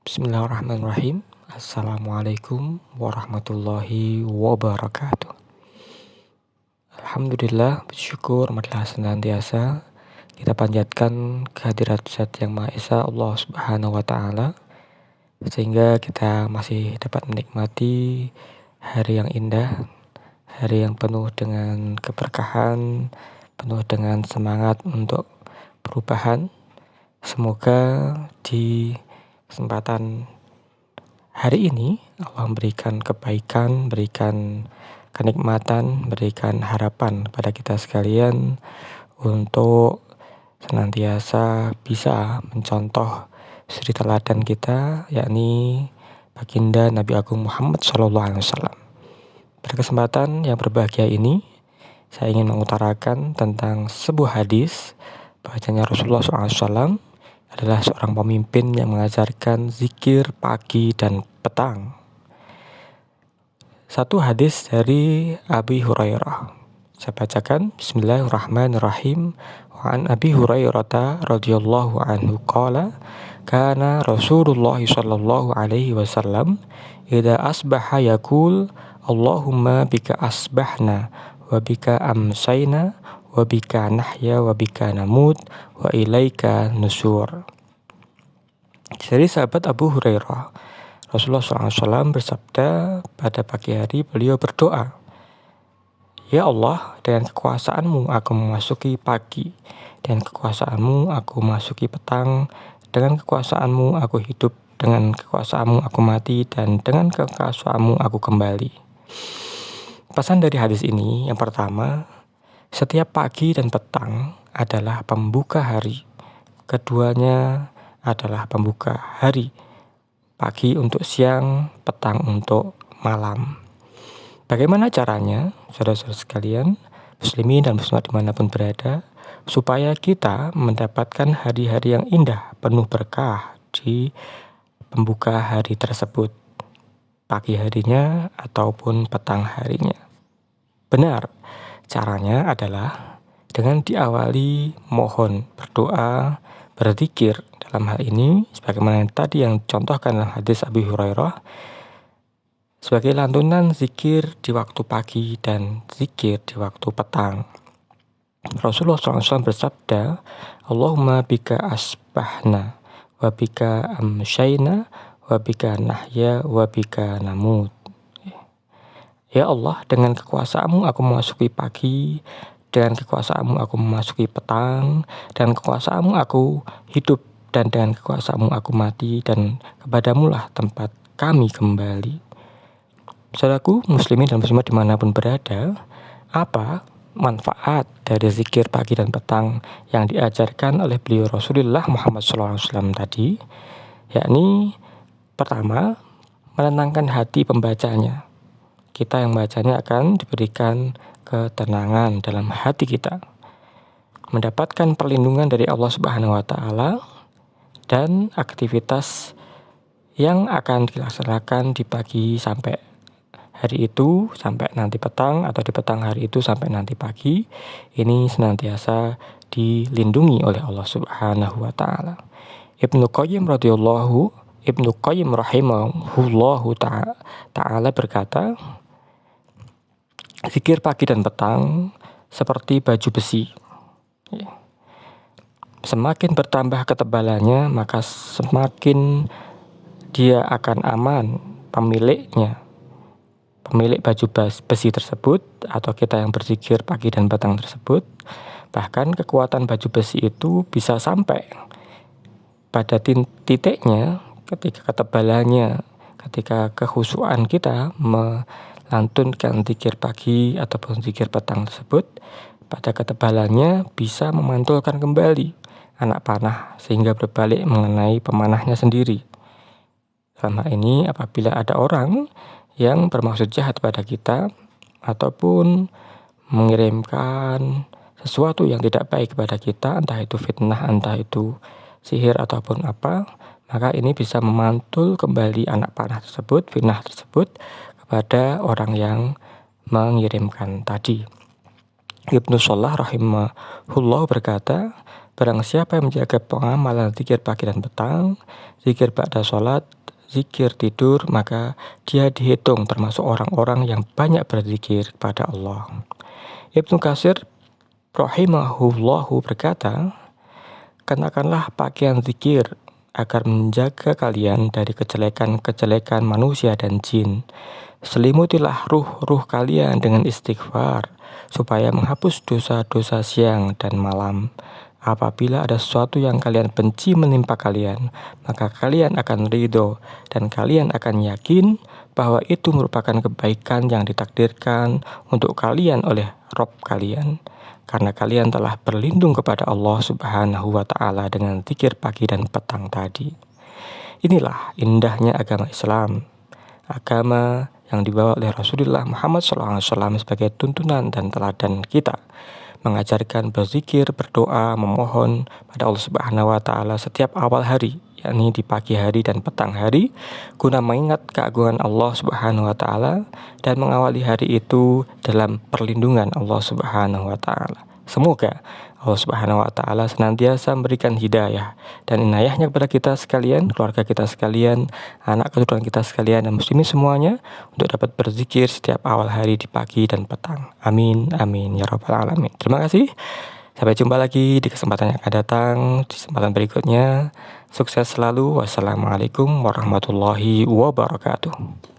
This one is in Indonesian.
Bismillahirrahmanirrahim. Assalamualaikum warahmatullahi wabarakatuh. Alhamdulillah, bersyukur marilah senantiasa kita panjatkan kehadirat Zat yang Maha Esa Allah Subhanahu wa taala sehingga kita masih dapat menikmati hari yang indah, hari yang penuh dengan keberkahan, penuh dengan semangat untuk perubahan. Semoga di kesempatan hari ini Allah memberikan kebaikan, berikan kenikmatan, berikan harapan pada kita sekalian untuk senantiasa bisa mencontoh suri teladan kita, yakni baginda Nabi Agung Muhammad SAW. Pada kesempatan yang berbahagia ini, saya ingin mengutarakan tentang sebuah hadis bahwasanya Rasulullah SAW adalah seorang pemimpin yang mengajarkan zikir pagi dan petang. Satu hadis dari Abi Hurairah. Saya bacakan. Bismillahirrahmanirrahim. Wa an Abi Hurairah radhiyallahu anhu qala kana Rasulullah sallallahu alaihi wasallam idza asbaha yaqul Allahumma bika asbahna wa bika amsayna wa bika nahya wa bika namut wa ilaika nusur. Dari sahabat Abu Hurairah, Rasulullah SAW bersabda pada pagi hari beliau berdoa, Ya Allah, dengan kekuasaanmu aku memasuki pagi, dengan kekuasaanmu aku memasuki petang, dengan kekuasaanmu aku hidup, dengan kekuasaanmu aku mati, dan dengan kekuasaanmu aku kembali. Pesan dari hadis ini yang pertama, setiap pagi dan petang adalah pembuka hari. Keduanya adalah pembuka hari. Pagi untuk siang, petang untuk malam. Bagaimana caranya, saudara-saudara sekalian, muslimin dan muslimat dimanapun berada, supaya kita mendapatkan hari-hari yang indah, penuh berkah di pembuka hari tersebut, pagi harinya ataupun petang harinya. Benar, caranya adalah dengan diawali mohon, berdoa, berzikir. Dalam hal ini, sebagaimana yang tadi yang contohkan dalam hadis Abi Hurairah, sebagai lantunan zikir di waktu pagi dan zikir di waktu petang. Rasulullah SAW bersabda, Allahumma bika asbahna, wa bika amsyayna, wa bika nahya, wa bika namut. Ya Allah, dengan kekuasaanmu aku memasuki pagi, dengan kekuasaanmu aku memasuki petang, dan kekuasaanmu aku hidup, dan dengan kekuasaanmu aku mati, dan kepadamulah tempat kami kembali. Saudaraku, muslimin dan muslimat dimanapun berada, apa manfaat dari zikir pagi dan petang yang diajarkan oleh beliau Rasulullah Muhammad SAW tadi? Yakni, pertama, menenangkan hati pembacanya. Kita yang bacanya akan diberikan ketenangan dalam hati kita, mendapatkan perlindungan dari Allah Subhanahu wa taala, dan aktivitas yang akan dilaksanakan di pagi sampai hari itu sampai nanti petang, atau di petang hari itu sampai nanti pagi, ini senantiasa dilindungi oleh Allah Subhanahu wa taala. Ibnu Qayyim rahimahullahu ta'ala berkata, zikir pagi dan petang seperti baju besi. Semakin bertambah ketebalannya, maka semakin dia akan aman, pemilik baju besi tersebut, atau kita yang berzikir pagi dan petang tersebut. Bahkan kekuatan baju besi itu bisa sampai pada titiknya ketika ketebalannya, ketika kekhusyuan kita melantunkan zikir pagi ataupun zikir petang tersebut, pada ketebalannya bisa memantulkan kembali anak panah sehingga berbalik mengenai pemanahnya sendiri. Dalam hal ini, apabila ada orang yang bermaksud jahat pada kita ataupun mengirimkan sesuatu yang tidak baik kepada kita, entah itu fitnah, entah itu sihir ataupun apa, maka ini bisa memantul kembali anak panah tersebut, fitnah tersebut kepada orang yang mengirimkan tadi. Ibnu Shalah rahimahullah berkata, Barang siapa yang menjaga pengamalan zikir pagi dan petang, zikir ba'da sholat, zikir tidur, maka dia dihitung termasuk orang-orang yang banyak berzikir kepada Allah. Ibnu Katsir rahimahullahu berkata, kenakanlah pakaian zikir agar menjaga kalian dari kejelekan-kejelekan manusia dan jin. Selimutilah ruh-ruh kalian dengan istighfar, supaya menghapus dosa-dosa siang dan malam. Apabila ada sesuatu yang kalian benci menimpa kalian, maka kalian akan ridho, dan kalian akan yakin bahwa itu merupakan kebaikan yang ditakdirkan untuk kalian oleh Rob kalian. Karena kalian telah berlindung kepada Allah Subhanahu wa Ta'ala dengan zikir pagi dan petang tadi. Inilah indahnya agama Islam, agama yang dibawa oleh Rasulullah Muhammad SAW sebagai tuntunan dan teladan kita, mengajarkan berzikir, berdoa, memohon pada Allah Subhanahu wa Ta'ala setiap awal hari, yakni di pagi hari dan petang hari, guna mengingat keagungan Allah Subhanahu wa Ta'ala dan mengawali hari itu dalam perlindungan Allah Subhanahu wa Ta'ala. Semoga Allah Subhanahu wa Ta'ala senantiasa memberikan hidayah dan inayahnya kepada kita sekalian, keluarga kita sekalian, anak keturunan kita sekalian, dan muslimin semuanya, untuk dapat berzikir setiap awal hari di pagi dan petang. Amin, amin, ya rabbal alamin. Terima kasih. Sampai jumpa lagi di kesempatan yang akan datang, di kesempatan berikutnya. Sukses selalu. Wassalamualaikum warahmatullahi wabarakatuh.